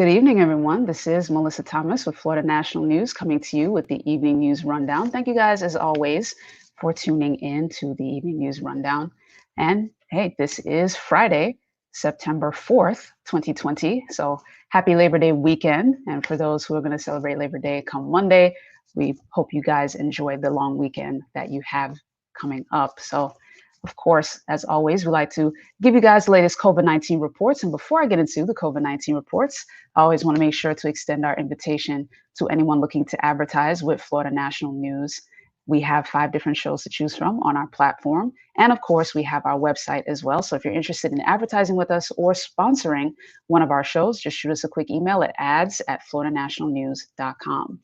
Good evening, everyone. This is Melissa Thomas with Florida National News coming to you with the Evening News Rundown. Thank you guys, as always, for tuning in to the Evening News Rundown. And hey, this is Friday, September 4th, 2020. So happy Labor Day weekend. And for those who are going to celebrate Labor Day come Monday, we hope you guys enjoy the long weekend that you have coming up. So of course, as always, we like to give you guys the latest COVID-19 reports. And before I get into the COVID-19 reports, I always want to make sure to extend our invitation to anyone looking to advertise with Florida National News. We have 5 different shows to choose from on our platform. And of course, we have our website as well. So if you're interested in advertising with us or sponsoring one of our shows, just shoot us a quick email at ads@floridanationalnews.com.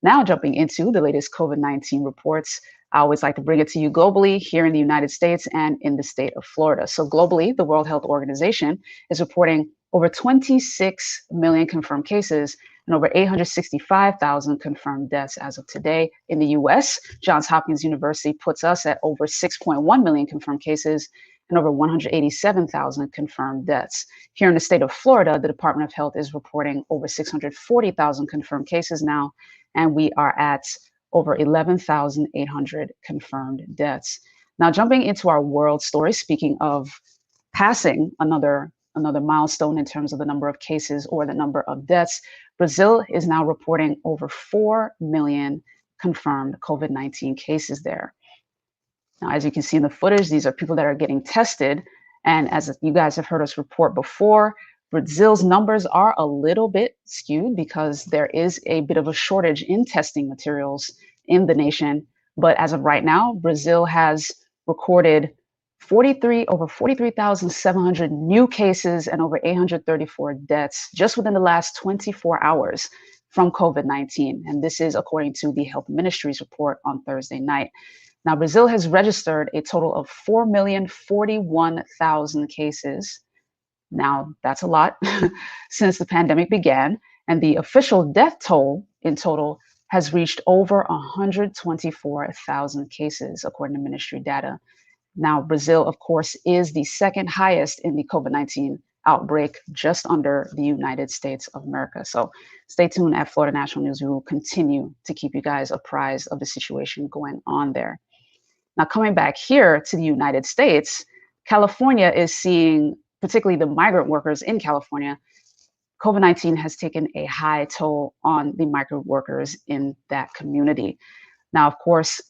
Now jumping into the latest COVID-19 reports, I always like to bring it to you globally here in the United States and in the state of Florida. So globally, the World Health Organization is reporting over 26 million confirmed cases and over 865,000 confirmed deaths as of today. In the US, Johns Hopkins University puts us at over 6.1 million confirmed cases and over 187,000 confirmed deaths. Here in the state of Florida, the Department of Health is reporting over 640,000 confirmed cases now, and we are at over 11,800 confirmed deaths. Now, jumping into our world story, speaking of passing another milestone in terms of the number of cases or the number of deaths, Brazil is now reporting over 4 million confirmed COVID-19 cases there. Now, as you can see in the footage, these are people that are getting tested. And as you guys have heard us report before, Brazil's numbers are a little bit skewed because there is a bit of a shortage in testing materials in the nation. But as of right now, Brazil has recorded over 43,700 new cases and over 834 deaths just within the last 24 hours from COVID-19. And this is according to the Health Ministry's report on Thursday night. Now, Brazil has registered a total of 4,041,000 cases. Now, that's a lot since the pandemic began, and the official death toll in total has reached over 124,000 cases, according to ministry data. Now, Brazil, of course, is the second highest in the COVID-19 outbreak, just under the United States of America. So stay tuned at Florida National News. We will continue to keep you guys apprised of the situation going on there. Now, coming back here to the United States, California is seeing, particularly the migrant workers in California, COVID-19 has taken a high toll on the migrant workers in that community. Now, of course,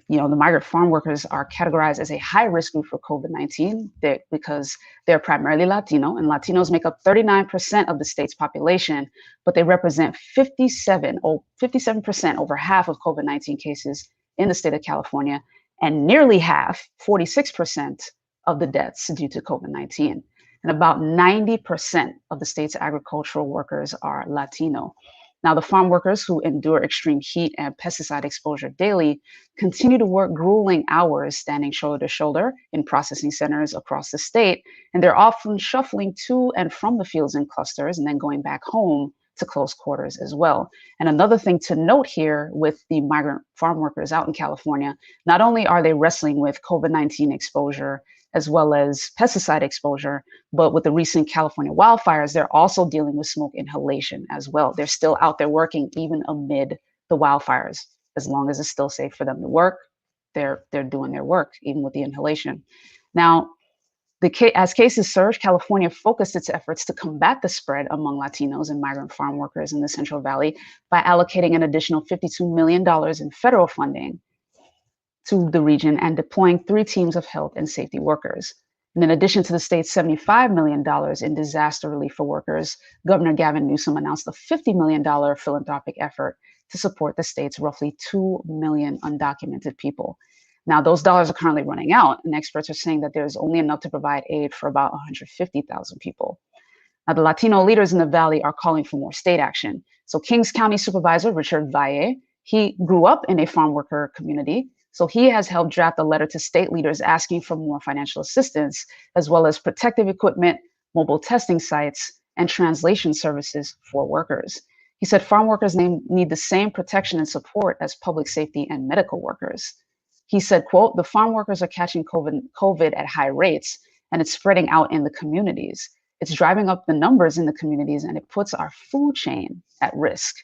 the migrant farm workers are categorized as a high risk group for COVID-19 because they're primarily Latino, and Latinos make up 39% of the state's population, but they represent 57%, over half of COVID-19 cases in the state of California, and nearly half, 46%, of the deaths due to COVID-19. And about 90% of the state's agricultural workers are Latino. Now, the farm workers who endure extreme heat and pesticide exposure daily continue to work grueling hours standing shoulder to shoulder in processing centers across the state, and they're often shuffling to and from the fields in clusters and then going back home to close quarters as well. And another thing to note here with the migrant farm workers out in California, not only are they wrestling with COVID-19 exposure as well as pesticide exposure, but with the recent California wildfires, they're also dealing with smoke inhalation as well. They're still out there working even amid the wildfires. As long as it's still safe for them to work, they're doing their work, even with the inhalation. Now, as cases surged, California focused its efforts to combat the spread among Latinos and migrant farm workers in the Central Valley by allocating an additional $52 million in federal funding to the region and deploying 3 teams of health and safety workers. And in addition to the state's $75 million in disaster relief for workers, Governor Gavin Newsom announced a $50 million philanthropic effort to support the state's roughly 2 million undocumented people. Now, those dollars are currently running out, and experts are saying that there's only enough to provide aid for about 150,000 people. Now, the Latino leaders in the Valley are calling for more state action. So Kings County Supervisor Richard Valle, he grew up in a farm worker community, so he has helped draft a letter to state leaders asking for more financial assistance, as well as protective equipment, mobile testing sites, and translation services for workers. He said farm workers need the same protection and support as public safety and medical workers. He said, quote, "The farm workers are catching COVID at high rates, and it's spreading out in the communities. It's driving up the numbers in the communities and it puts our food chain at risk.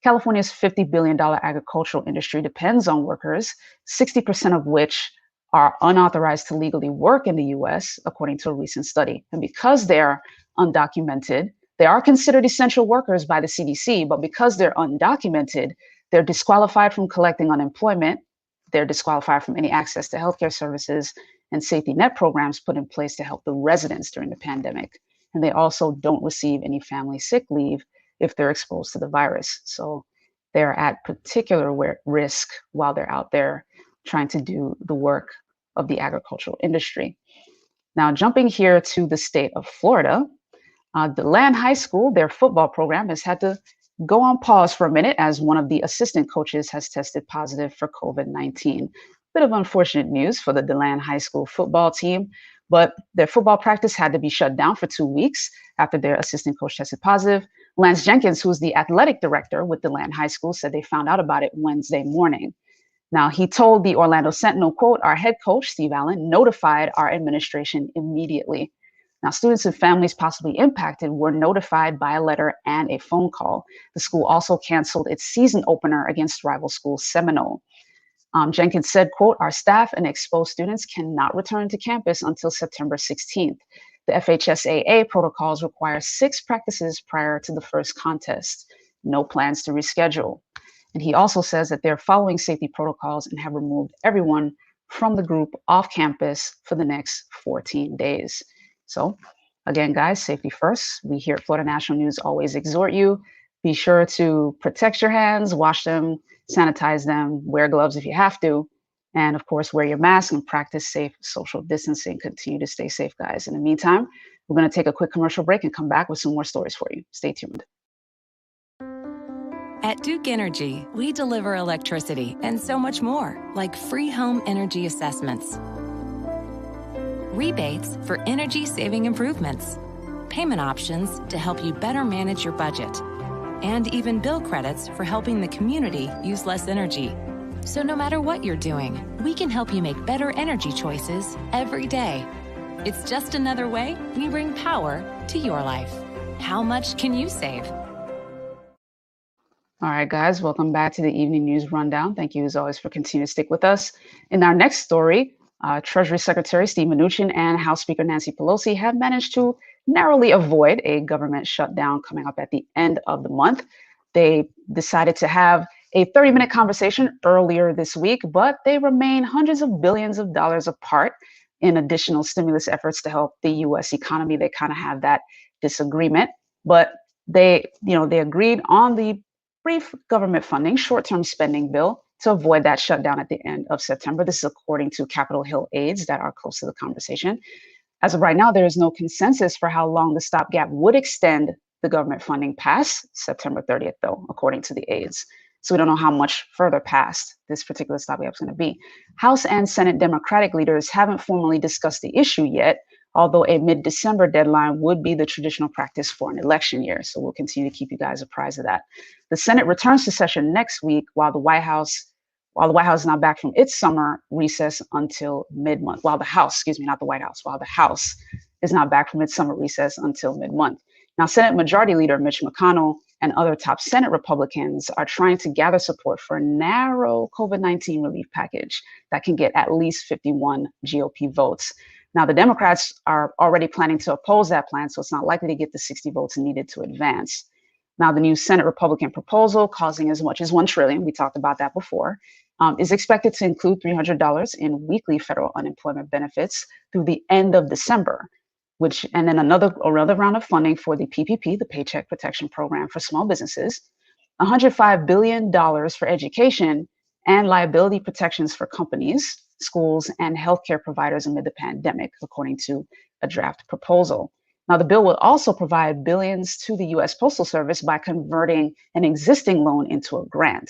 California's $50 billion agricultural industry depends on workers, 60% of which are unauthorized to legally work in the US, according to a recent study. And because they're undocumented, they are considered essential workers by the CDC, but because they're undocumented, they're disqualified from collecting unemployment. They're disqualified from any access to healthcare services and safety net programs put in place to help the residents during the pandemic. And they also don't receive any family sick leave if they're exposed to the virus. So they're at particular risk while they're out there trying to do the work of the agricultural industry. Now, jumping here to the state of Florida, DeLand High School, their football program has had to go on pause for a minute as one of the assistant coaches has tested positive for COVID-19. Bit of unfortunate news for the DeLand High School football team, but their football practice had to be shut down for 2 weeks after their assistant coach tested positive. Lance Jenkins, who's the athletic director with DeLand High School, said they found out about it Wednesday morning. Now, he told the Orlando Sentinel, quote, "Our head coach, Steve Allen, notified our administration immediately." Now, students and families possibly impacted were notified by a letter and a phone call. The school also canceled its season opener against rival school Seminole. Jenkins said, quote, "Our staff and exposed students cannot return to campus until September 16th. The FHSAA protocols require 6 practices prior to the first contest. No plans to reschedule." And he also says that they're following safety protocols and have removed everyone from the group off campus for the next 14 days. So again, guys, safety first. We here at Florida National News always exhort you. Be sure to protect your hands, wash them, sanitize them, wear gloves if you have to. And of course, wear your mask and practice safe social distancing. Continue to stay safe, guys. In the meantime, we're going to take a quick commercial break and come back with some more stories for you. Stay tuned. At Duke Energy, we deliver electricity and so much more, like free home energy assessments, rebates for energy-saving improvements, payment options to help you better manage your budget, and even bill credits for helping the community use less energy. So no matter what you're doing, we can help you make better energy choices every day. It's just another way we bring power to your life. How much can you save? All right, guys, welcome back to the Evening News Rundown. Thank you, as always, for continuing to stick with us. In our next story, Treasury Secretary Steve Mnuchin and House Speaker Nancy Pelosi have managed to narrowly avoid a government shutdown coming up at the end of the month. They decided to have a 30-minute conversation earlier this week, but they remain hundreds of billions of dollars apart in additional stimulus efforts to help the U.S. economy. They kind of have that disagreement, but they agreed on the brief government funding, short-term spending bill to avoid that shutdown at the end of September. This is according to Capitol Hill aides that are close to the conversation. As of right now, there is no consensus for how long the stopgap would extend the government funding past September 30th, though, according to the aides. So we don't know how much further past this particular stopgap is going to be. House and Senate Democratic leaders haven't formally discussed the issue yet, although a mid-December deadline would be the traditional practice for an election year. So we'll continue to keep you guys apprised of that. The Senate returns to session next week while the White House is not back from its summer recess until mid-month. While the House is not back from its summer recess until mid-month. Now, Senate Majority Leader Mitch McConnell and other top Senate Republicans are trying to gather support for a narrow COVID-19 relief package that can get at least 51 GOP votes. Now, the Democrats are already planning to oppose that plan, so it's not likely to get the 60 votes needed to advance. Now, the new Senate Republican proposal, causing as much as $1 trillion, we talked about that before, is expected to include $300 in weekly federal unemployment benefits through the end of December, and then another round of funding for the PPP, the Paycheck Protection Program for small businesses, $105 billion for education, and liability protections for companies, schools, and healthcare providers amid the pandemic, according to a draft proposal. Now, the bill will also provide billions to the U.S. Postal Service by converting an existing loan into a grant.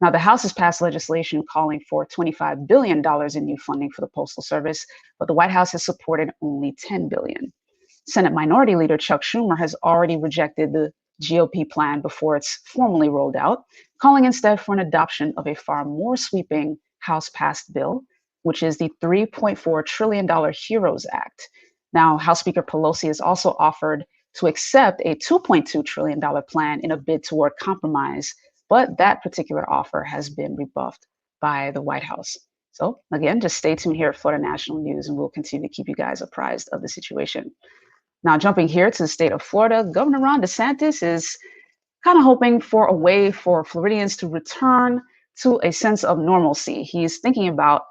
Now, the House has passed legislation calling for $25 billion in new funding for the Postal Service, but the White House has supported only $10 billion. Senate Minority Leader Chuck Schumer has already rejected the GOP plan before it's formally rolled out, calling instead for an adoption of a far more sweeping House-passed bill, which is the $3.4 trillion HEROES Act. Now, House Speaker Pelosi has also offered to accept a $2.2 trillion plan in a bid toward compromise, but that particular offer has been rebuffed by the White House. So again, just stay tuned here at Florida National News, and we'll continue to keep you guys apprised of the situation. Now, jumping here to the state of Florida, Governor Ron DeSantis is kind of hoping for a way for Floridians to return to a sense of normalcy. He's thinking about,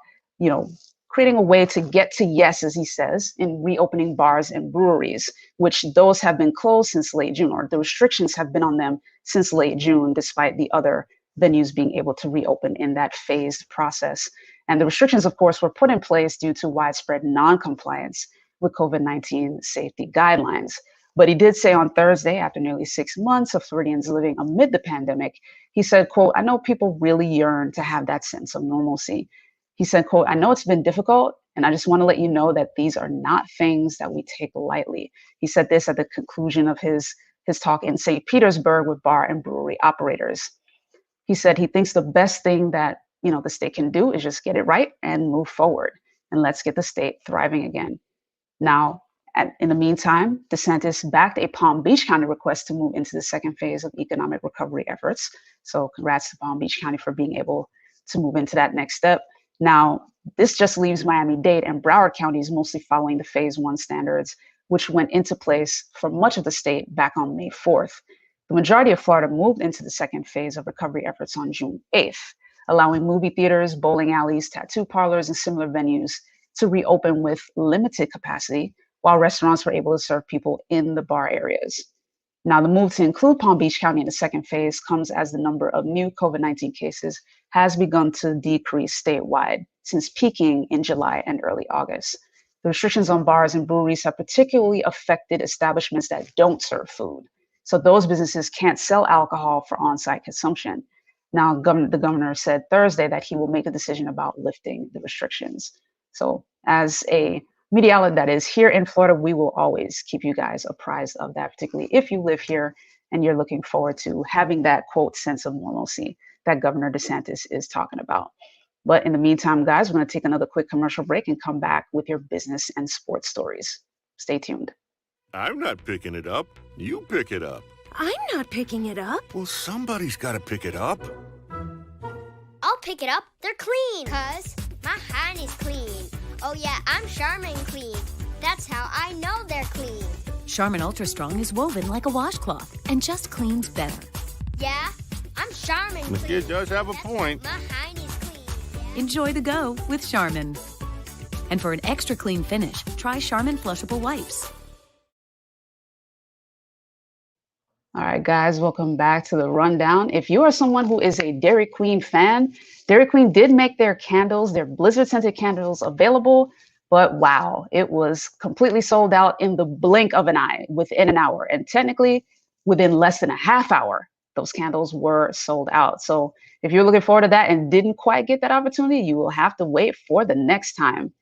creating a way to get to yes, as he says, in reopening bars and breweries, which those have been closed since late June, or the restrictions have been on them since late June, despite the other venues being able to reopen in that phased process. And the restrictions, of course, were put in place due to widespread non-compliance with COVID-19 safety guidelines. But he did say on Thursday, after nearly 6 months of Floridians living amid the pandemic, he said, quote, "I know people really yearn to have that sense of normalcy." He said, quote, "I know it's been difficult, and I just want to let you know that these are not things that we take lightly." He said this at the conclusion of his talk in St. Petersburg with bar and brewery operators. He said he thinks the best thing that the state can do is just get it right and move forward, and let's get the state thriving again. Now, in the meantime, DeSantis backed a Palm Beach County request to move into the second phase of economic recovery efforts. So congrats to Palm Beach County for being able to move into that next step. Now, this just leaves Miami-Dade and Broward counties mostly following the phase 1 standards, which went into place for much of the state back on May 4th. The majority of Florida moved into the second phase of recovery efforts on June 8th, allowing movie theaters, bowling alleys, tattoo parlors, and similar venues to reopen with limited capacity, while restaurants were able to serve people in the bar areas. Now, the move to include Palm Beach County in the second phase comes as the number of new COVID-19 cases has begun to decrease statewide since peaking in July and early August. The restrictions on bars and breweries have particularly affected establishments that don't serve food. So those businesses can't sell alcohol for on-site consumption. Now, the governor said Thursday that he will make a decision about lifting the restrictions. So as a media outlet that is here in Florida, we will always keep you guys apprised of that, particularly if you live here and you're looking forward to having that, quote, sense of normalcy that Governor DeSantis is talking about. But in the meantime, guys, we're going to take another quick commercial break and come back with your business and sports stories. Stay tuned. I'm not picking it up. You pick it up. I'm not picking it up. Well, somebody's got to pick it up. I'll pick it up. They're clean. 'Cause my hand is clean. Oh yeah, I'm Charmin Clean. That's how I know they're clean. Charmin Ultra Strong is woven like a washcloth and just cleans better. Yeah, I'm Charmin Clean. The kid does have a That's point. My hand is clean. Enjoy the go with Charmin. And for an extra clean finish, try Charmin Flushable Wipes. All right, guys, welcome back to the rundown. If you are someone who is a Dairy Queen fan, Dairy Queen did make their candles, their blizzard scented candles, available, but wow, it was completely sold out in the blink of an eye within an hour. And technically, within less than a half hour, those candles were sold out. So if you're looking forward to that and didn't quite get that opportunity, you will have to wait for the next time.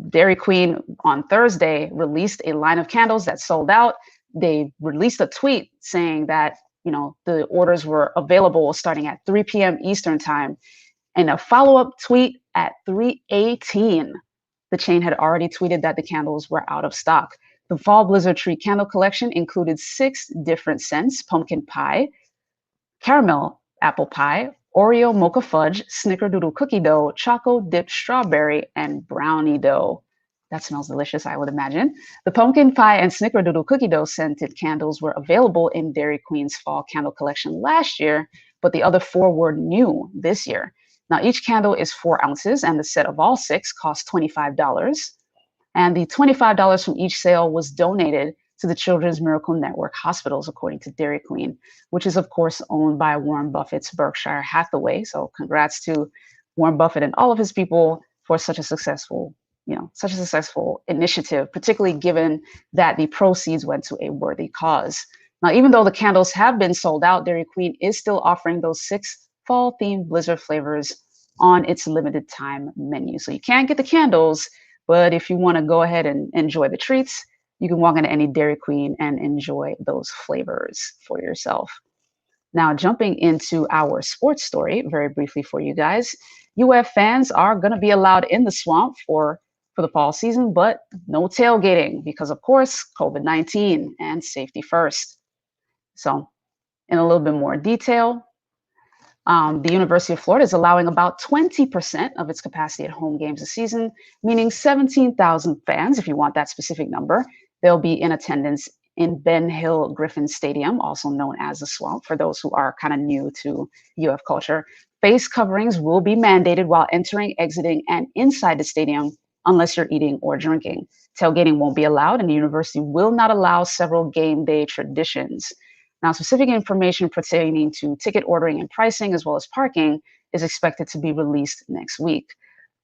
Dairy Queen on Thursday released a line of candles that sold out. They released a tweet saying that, the orders were available starting at 3 p.m. Eastern time. And a follow-up tweet at 3:18, the chain had already tweeted that the candles were out of stock. The Fall Blizzard Tree candle collection included 6 different scents: pumpkin pie, caramel apple pie, Oreo mocha fudge, snickerdoodle cookie dough, choco dipped strawberry, and brownie dough. That smells delicious, I would imagine. The pumpkin pie and snickerdoodle cookie dough scented candles were available in Dairy Queen's fall candle collection last year, but the other 4 were new this year. Now, each candle is 4 ounces, and the set of all 6 costs $25. And the $25 from each sale was donated to the Children's Miracle Network hospitals, according to Dairy Queen, which is, of course, owned by Warren Buffett's Berkshire Hathaway. So congrats to Warren Buffett and all of his people for such a successful initiative, particularly given that the proceeds went to a worthy cause. Now, even though the candles have been sold out, Dairy Queen is still offering those 6 fall-themed blizzard flavors on its limited time menu. So you can't get the candles, but if you want to go ahead and enjoy the treats, you can walk into any Dairy Queen and enjoy those flavors for yourself. Now, jumping into our sports story very briefly for you guys, UF fans are going to be allowed in the swamp for for the fall season, but no tailgating because, of course, COVID-19 and safety first. So in a little bit more detail, the University of Florida is allowing about 20% of its capacity at home games this season, meaning 17,000 fans, if you want that specific number. They'll be in attendance in Ben Hill Griffin Stadium, also known as the Swamp, for those who are kind of new to UF culture. Face coverings will be mandated while entering, exiting, and inside the stadium unless you're eating or drinking. Tailgating won't be allowed, and the university will not allow several game day traditions. Now, specific information pertaining to ticket ordering and pricing, as well as parking, is expected to be released next week.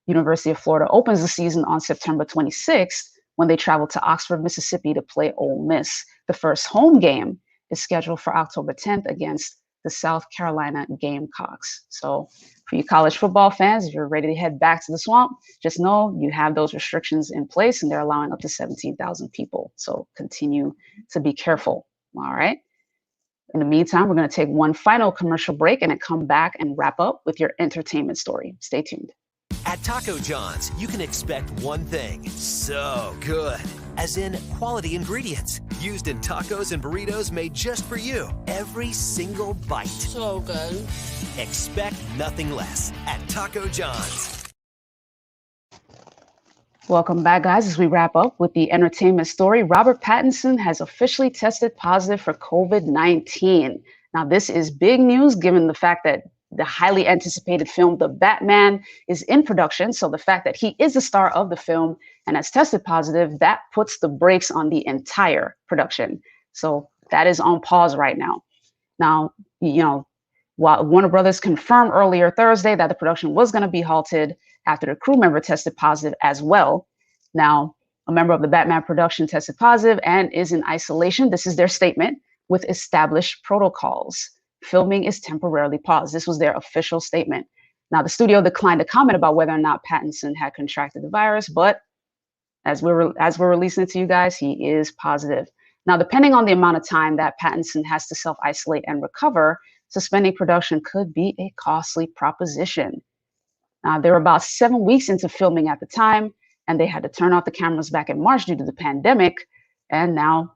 University of Florida opens the season on September 26th when they travel to Oxford, Mississippi to play Ole Miss. The first home game is scheduled for October 10th against the South Carolina Gamecocks. So for you college football fans, if you're ready to head back to the Swamp, just know you have those restrictions in place and they're allowing up to 17,000 people. So continue to be careful. All right. In the meantime, we're going to take one final commercial break and then come back and wrap up with your entertainment story. Stay tuned. At Taco John's, you can expect one thing, so good, as in quality ingredients used in tacos and burritos made just for you. Every single bite. So good. Expect nothing less at Taco John's. Welcome back, guys. As we wrap up with the entertainment story, Robert Pattinson has officially tested positive for COVID-19. Now, this is big news given the fact that the highly anticipated film, The Batman, is in production. So the fact that he is the star of the film and has tested positive, that puts the brakes on the entire production. So that is on pause right now. Now, while Warner Brothers confirmed earlier Thursday that the production was going to be halted after the crew member tested positive as well. Now, a member of the Batman production tested positive and is in isolation. This is their statement with established protocols. Filming is temporarily paused. This was their official statement. Now, the studio declined to comment about whether or not Pattinson had contracted the virus, but as we're releasing it to you guys, he is positive. Now, depending on the amount of time that Pattinson has to self-isolate and recover, suspending production could be a costly proposition. They were about 7 weeks into filming at the time, and they had to turn off the cameras back in March due to the pandemic. And now,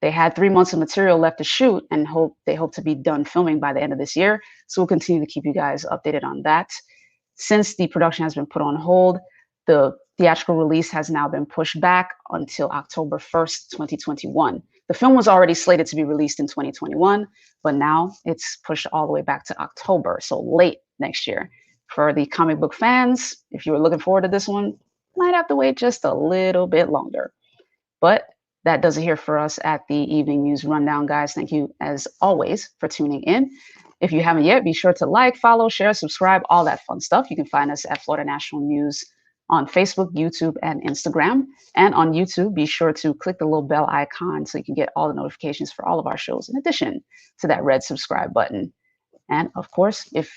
they had 3 months of material left to shoot and they hope to be done filming by the end of this year. So we'll continue to keep you guys updated on that. Since the production has been put on hold, the theatrical release has now been pushed back until October 1st, 2021. The film was already slated to be released in 2021, but now it's pushed all the way back to October, so late next year. For the comic book fans, if you were looking forward to this one, might have to wait just a little bit longer. But that does it here for us at the Evening News Rundown, guys. Thank you, as always, for tuning in. If you haven't yet, be sure to like, follow, share, subscribe, all that fun stuff. You can find us at Florida National News on Facebook, YouTube, and Instagram. And on YouTube, be sure to click the little bell icon so you can get all the notifications for all of our shows, in addition to that red subscribe button. And of course, if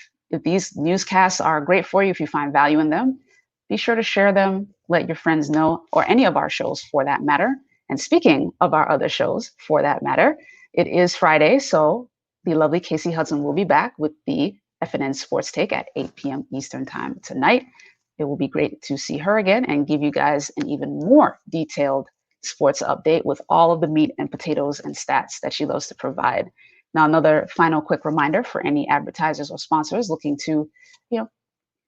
these newscasts are great for you, if you find value in them, be sure to share them, let your friends know, or any of our shows for that matter. And speaking of our other shows, for that matter, it is Friday, so the lovely Casey Hudson will be back with the FNN Sports Take at 8 p.m. Eastern Time tonight. It will be great to see her again and give you guys an even more detailed sports update with all of the meat and potatoes and stats that she loves to provide. Now, another final quick reminder for any advertisers or sponsors looking to,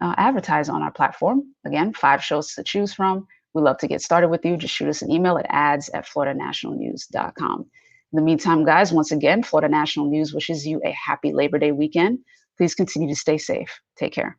advertise on our platform. Again, 5 shows to choose from. We'd love to get started with you. Just shoot us an email at ads@floridanationalnews.com. In the meantime, guys, once again, Florida National News wishes you a happy Labor Day weekend. Please continue to stay safe. Take care.